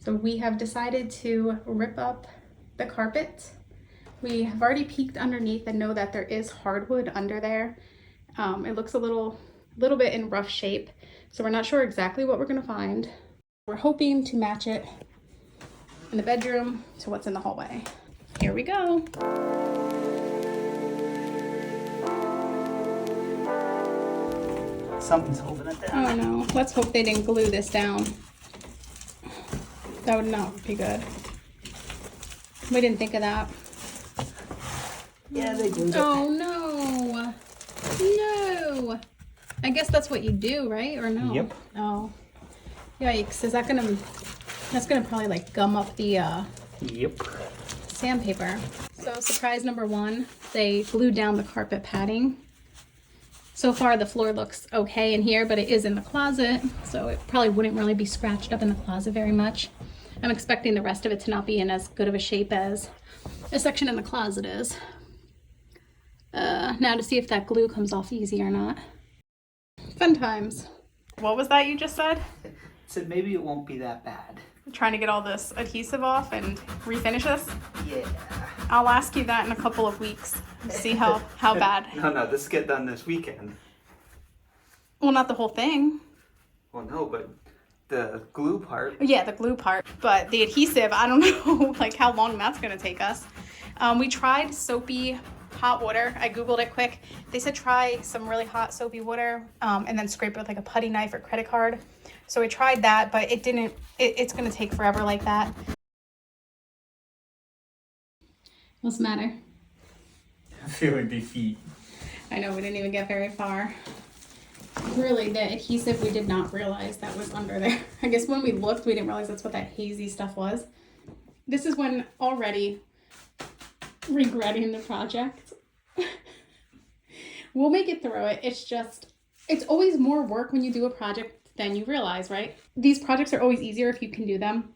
So we have decided to rip up the carpet. We have already peeked underneath and know that there is hardwood under there. It looks a little bit in rough shape, so we're not sure exactly what we're gonna find. We're hoping to match it in the bedroom to what's in the hallway. Here we go. Something's holding it down. Oh no, let's hope they didn't glue this down. That would not be good. We didn't think of that. Yeah, they glued it. Oh no. No. I guess that's what you do, right? Or no? Yep. Oh. Yikes. Is that gonna, that's gonna probably like gum up the Yep. sandpaper. So surprise number one, they glued down the carpet padding. So far the floor looks okay in here, but it is in the closet, so it probably wouldn't really be scratched up in the closet very much. I'm expecting the rest of it to not be in as good of a shape as a section in the closet is. Now to see if that glue comes off easy or not. Fun times. What was that you just said? Said maybe it won't be that bad. Trying to get all this adhesive off and refinish this? Yeah. I'll ask you that in a couple of weeks. See how bad. No, this get done this weekend. Well, not the whole thing. Well, no, but the glue part. Yeah, the glue part. But the adhesive, I don't know like how long that's gonna take us. We tried soapy hot water. I Googled it quick. They said try some really hot soapy water and then scrape it with like a putty knife or credit card. So we tried that, but it didn't, it's gonna take forever like that. What's the matter? I'm feeling defeat. I know, we didn't even get very far. Really, the adhesive, we did not realize that was under there. I guess when we looked, we didn't realize that's what that hazy stuff was. This is when already regretting the project. We'll make it through it. It's just, it's always more work when you do a project than you realize, right? These projects are always easier if you can do them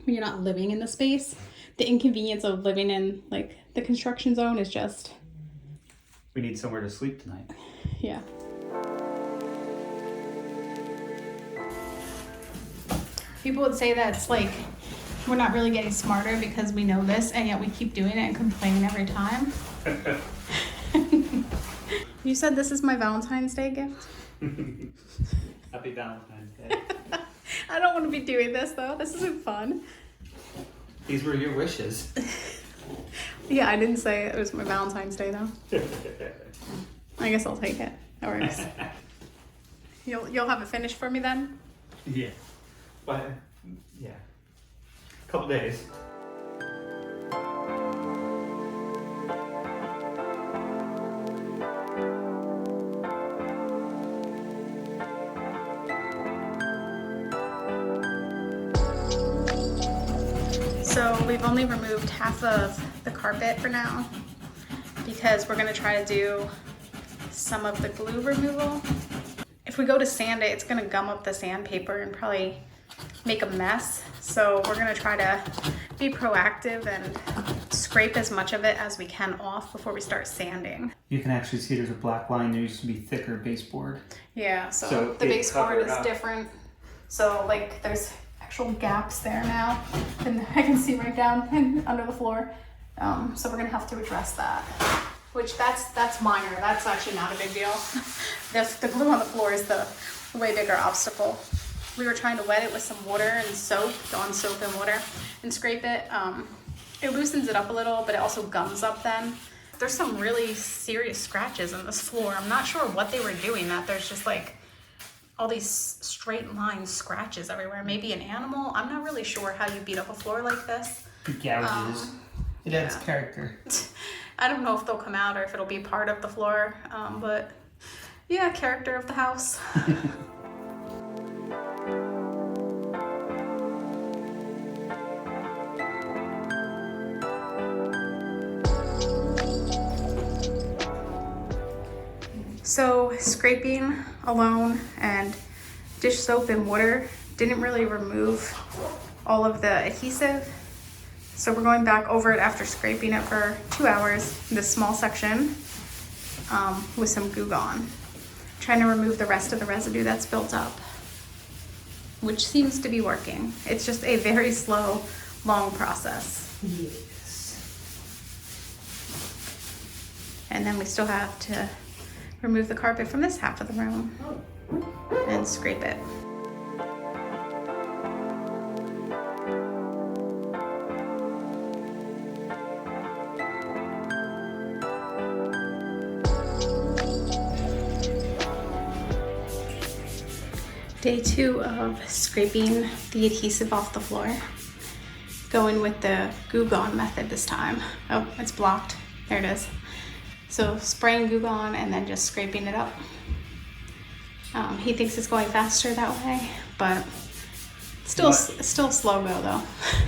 when you're not living in the space. The inconvenience of living in like the construction zone is just... We need somewhere to sleep tonight. Yeah. People would say that it's like we're not really getting smarter because we know this and yet we keep doing it and complaining every time. You said this is my Valentine's Day gift? Happy Valentine's Day. I don't want to be doing this though. This isn't fun. These were your wishes. Yeah, I didn't say it was my Valentine's Day though. I guess I'll take it. That works. You'll have it finished for me then? Yeah. But yeah. Couple days. So we've only removed half of the carpet for now because we're gonna try to do some of the glue removal. If we go to sand it, it's gonna gum up the sandpaper and probably make a mess. So we're gonna try to be proactive and scrape as much of it as we can off before we start sanding. You can actually see there's a black line. There used to be thicker baseboard. Yeah, so the baseboard is different. So like there's actual gaps there now and I can see right down under the floor. So we're gonna have to address that, which that's minor. That's actually not a big deal. The glue on the floor is the way bigger obstacle. We were trying to wet it with some water and soap, Dawn soap and water, and scrape it. It loosens it up a little, but it also gums up then. There's some really serious scratches in this floor. I'm not sure what they were doing that there's just like all these straight line scratches everywhere. Maybe an animal. I'm not really sure how you beat up a floor like this. Gouges. It adds character. I don't know if they'll come out or if it'll be part of the floor, but yeah, character of the house. So scraping alone and dish soap and water didn't really remove all of the adhesive. So we're going back over it after scraping it for 2 hours, this small section, with some Goo Gone. Trying to remove the rest of the residue that's built up. which seems to be working. It's just a very slow, long process. Yes. And then we still have to remove the carpet from this half of the room and scrape it. Day 2 of scraping the adhesive off the floor. Going with the Goo Gone method this time. Oh, it's blocked. There it is. So spraying Goo Gone and then just scraping it up. He thinks it's going faster that way, but still slow go though.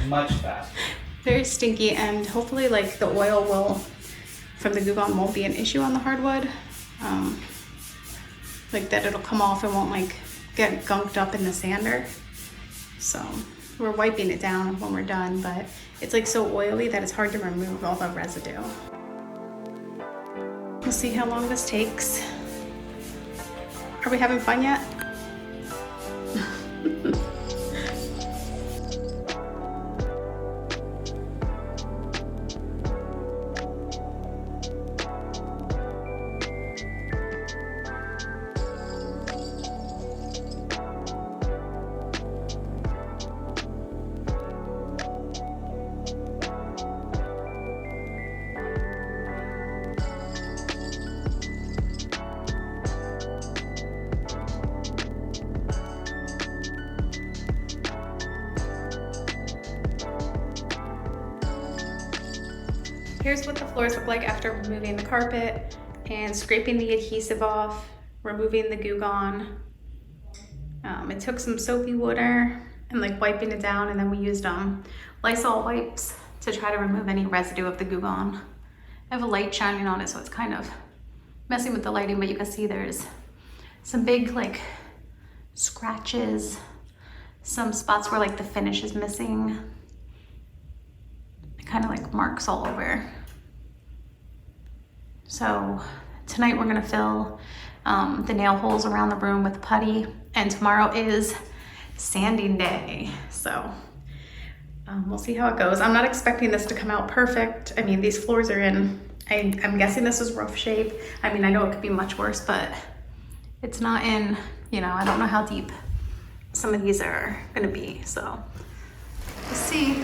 Much faster. Very stinky, and hopefully like the oil will, from the Goo Gone, won't be an issue on the hardwood. Like that it'll come off and won't like get gunked up in the sander. So we're wiping it down when we're done, but it's like so oily that it's hard to remove all the residue. We'll see how long this takes. Are we having fun yet? Here's what the floors look like after removing the carpet and scraping the adhesive off, removing the Goo Gone. It took some soapy water and like wiping it down, and then we used Lysol wipes to try to remove any residue of the Goo Gone. I have a light shining on it, so it's kind of messing with the lighting, but you can see there's some big like scratches, some spots where like the finish is missing. Kind of like marks all over. So tonight we're gonna fill the nail holes around the room with putty, and tomorrow is sanding day. So we'll see how it goes. I'm not expecting this to come out perfect. I mean, these floors are in, I'm guessing this is rough shape. I mean, I know it could be much worse, but it's not in, you know, I don't know how deep some of these are gonna be. So we'll see.